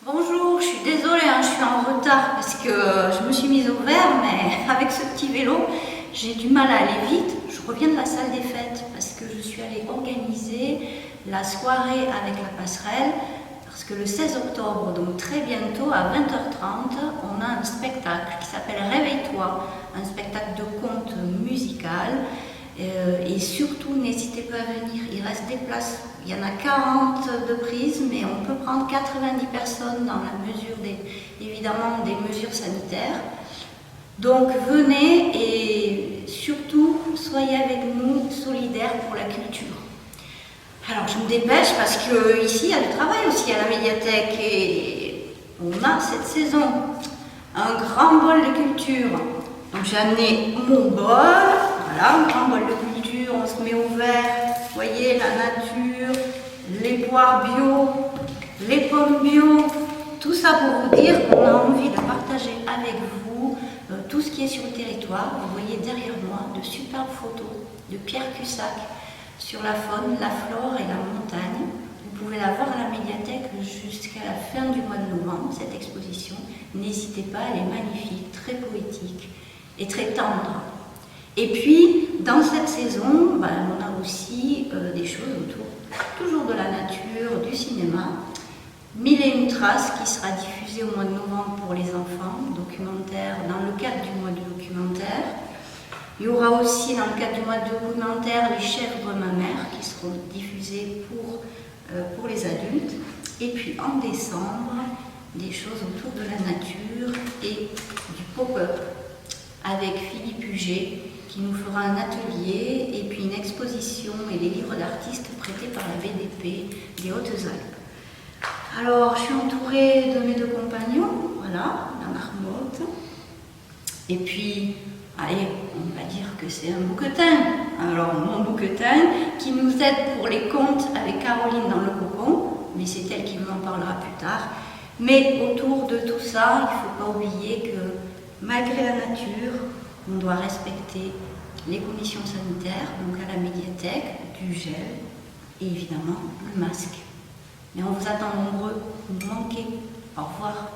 Bonjour, je suis désolée, je suis en retard parce que je me suis mise au vert, mais avec ce petit vélo, j'ai du mal à aller vite. Je reviens de la salle des fêtes parce que je suis allée organiser la soirée avec la passerelle parce que le 16 octobre, donc très bientôt à 20h30, on a un spectacle qui s'appelle Réveille-toi, un spectacle de conte musical. Et surtout, n'hésitez pas à venir, il reste des places. Il y en a 40 de prises, mais on peut prendre 90 personnes dans la mesure évidemment des mesures sanitaires. Donc venez et surtout, soyez avec nous, solidaires pour la culture. Alors je me dépêche parce qu'ici, il y a du travail aussi à la médiathèque et on a cette saison un grand bol de culture. Donc j'ai amené mon bol, voilà, un grand bol de culture, on se met au vert, vous voyez, la nature, les poires bio, les pommes bio, tout ça pour vous dire qu'on a envie de partager avec vous tout ce qui est sur le territoire. Vous voyez derrière moi de superbes photos de Pierre Cussac sur la faune, la flore et la montagne. Vous pouvez la voir à la médiathèque jusqu'à la fin du mois de novembre, cette exposition. N'hésitez pas, elle est magnifique, très poétique et très tendre. Et puis, dans cette saison, on a aussi des choses autour, toujours de la nature, du cinéma. 1001 traces qui sera diffusé au mois de novembre pour les enfants, documentaire, dans le cadre du mois de documentaire. Il y aura aussi, dans le cadre du mois de documentaire, les chèvres ma mère qui seront diffusées pour les adultes. Et puis en décembre, des choses autour de la nature et du pop-up avec Philippe Huget qui nous fera un atelier et puis une exposition et les livres d'artistes prêtés par la BDP des Hautes-Alpes. Alors, je suis entourée de mes deux compagnons, voilà, la marmotte. Et puis, allez, on va dire que c'est un bouquetin. Alors, mon bouquetin qui nous aide pour les contes avec Caroline dans le cocon, mais c'est elle qui vous en parlera plus tard. Mais autour de tout ça, il ne faut pas oublier que malgré la nature, on doit respecter les conditions sanitaires, donc à la médiathèque, du gel et évidemment le masque. Mais on vous attend nombreux, vous nous manquez. Au revoir.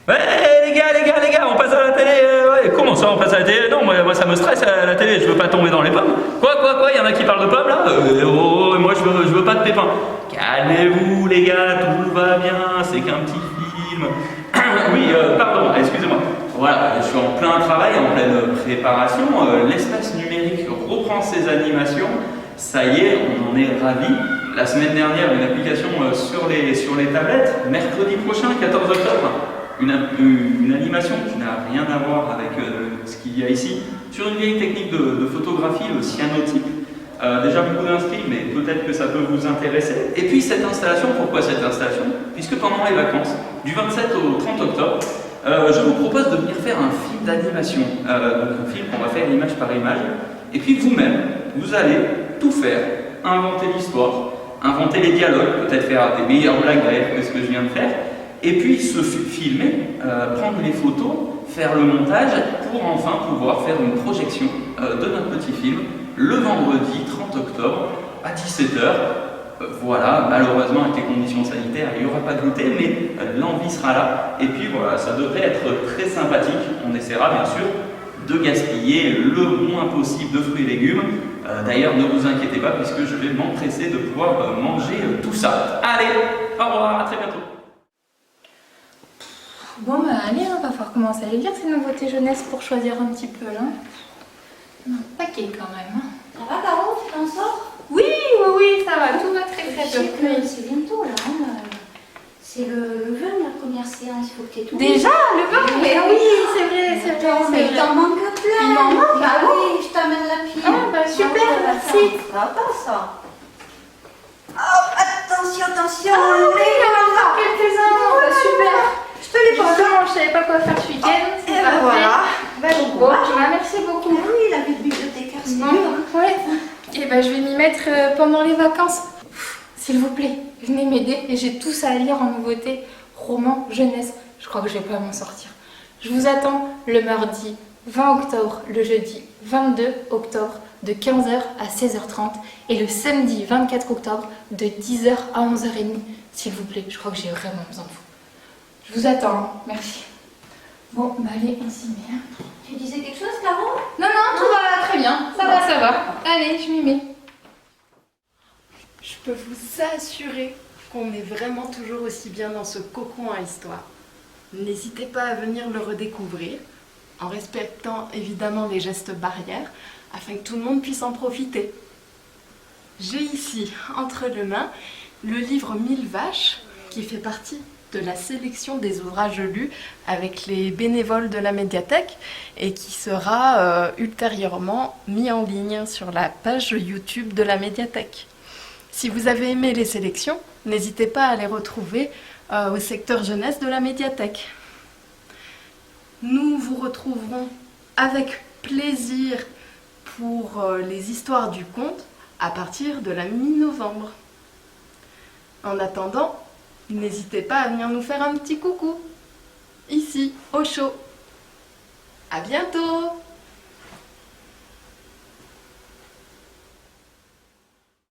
Ouais les gars, on passe à la télé, ouais. Comment ça on passe à la télé? Non, moi ça me stresse à la télé, je veux pas tomber dans les pommes. Quoi, il y en a qui parlent de pommes là? Moi je veux pas de pépins. Calmez-vous les gars, tout va bien, c'est qu'un petit film. Oui, pardon, excusez-moi. Voilà, je suis en plein travail, en pleine préparation. L'espace numérique reprend ses animations. Ça y est, on en est ravis. La semaine dernière, une application sur les tablettes. Mercredi prochain, 14 octobre, une animation qui n'a rien à voir avec ce qu'il y a ici, sur une vieille technique de photographie, le cyanotype. Déjà beaucoup d'inscrits, mais peut-être que ça peut vous intéresser. Et puis cette installation, pourquoi cette installation? Puisque pendant les vacances, du 27 au 30 octobre, je vous propose de venir faire un film d'animation. Donc un film qu'on va faire image par image. Et puis vous-même, vous allez tout faire, inventer l'histoire, inventer les dialogues, peut-être faire des meilleures blagues d'ailleurs que ce que je viens de faire, et puis se filmer, prendre les photos, faire le montage pour enfin pouvoir faire une projection de notre petit film le vendredi 30 octobre à 17h. Voilà, malheureusement avec les conditions sanitaires, il n'y aura pas de goûter, mais l'envie sera là. Et puis voilà, ça devrait être très sympathique. On essaiera bien sûr de gaspiller le moins possible de fruits et légumes. D'ailleurs, ne vous inquiétez pas puisque je vais m'empresser de pouvoir manger tout ça. Allez, au revoir, à très bientôt. Bon bah allez, on va falloir commencer à les lire ces nouveautés jeunesse pour choisir un petit peu là. Un paquet quand même. Ça va Caro, tu t'en sors? Oui, ça va, tout va très bien. C'est bientôt là, c'est le vin de la première séance, il faut que tu aies tout. Déjà, le vin? Mais oui, c'est vrai. Mais il t'en manque plein. Il m'en manque? Bah oui, je t'amène la pile. Ah bah super, merci. Ça va pas ça? Oh, attention, Il y en a quelques-uns, bah, super. Je te les porte. Justement, je savais pas quoi faire ce week-end, c'est parfait. Voilà. Bon, merci beaucoup. Ah oui, la bibliothécaire, c'est dur. Ouais. Et ben je vais m'y mettre pendant les vacances. S'il vous plaît, venez m'aider. Et j'ai tout ça à lire en nouveauté. Roman, jeunesse. Je crois que je vais pas m'en sortir. Je vous attends le mardi 20 octobre, le jeudi 22 octobre de 15h à 16h30 et le samedi 24 octobre de 10h à 11h30. S'il vous plaît, je crois que j'ai vraiment besoin de vous. Je vous attends, hein. Merci. Bon, bah allez, on s'y met. Hein. Tu disais quelque chose, Caro? Non, tout va très bien. Ça va, ça va. Allez, je m'y mets. Je peux vous assurer qu'on est vraiment toujours aussi bien dans ce cocon à histoire. N'hésitez pas à venir le redécouvrir, en respectant évidemment les gestes barrières, afin que tout le monde puisse en profiter. J'ai ici, entre les mains, le livre 1000 vaches, qui fait partie de la sélection des ouvrages lus avec les bénévoles de la médiathèque et qui sera ultérieurement mis en ligne sur la page YouTube de la médiathèque. Si vous avez aimé les sélections, n'hésitez pas à les retrouver au secteur jeunesse de la médiathèque. Nous vous retrouverons avec plaisir pour les histoires du conte à partir de la mi-novembre. En attendant, n'hésitez pas à venir nous faire un petit coucou, ici, au chaud. À bientôt!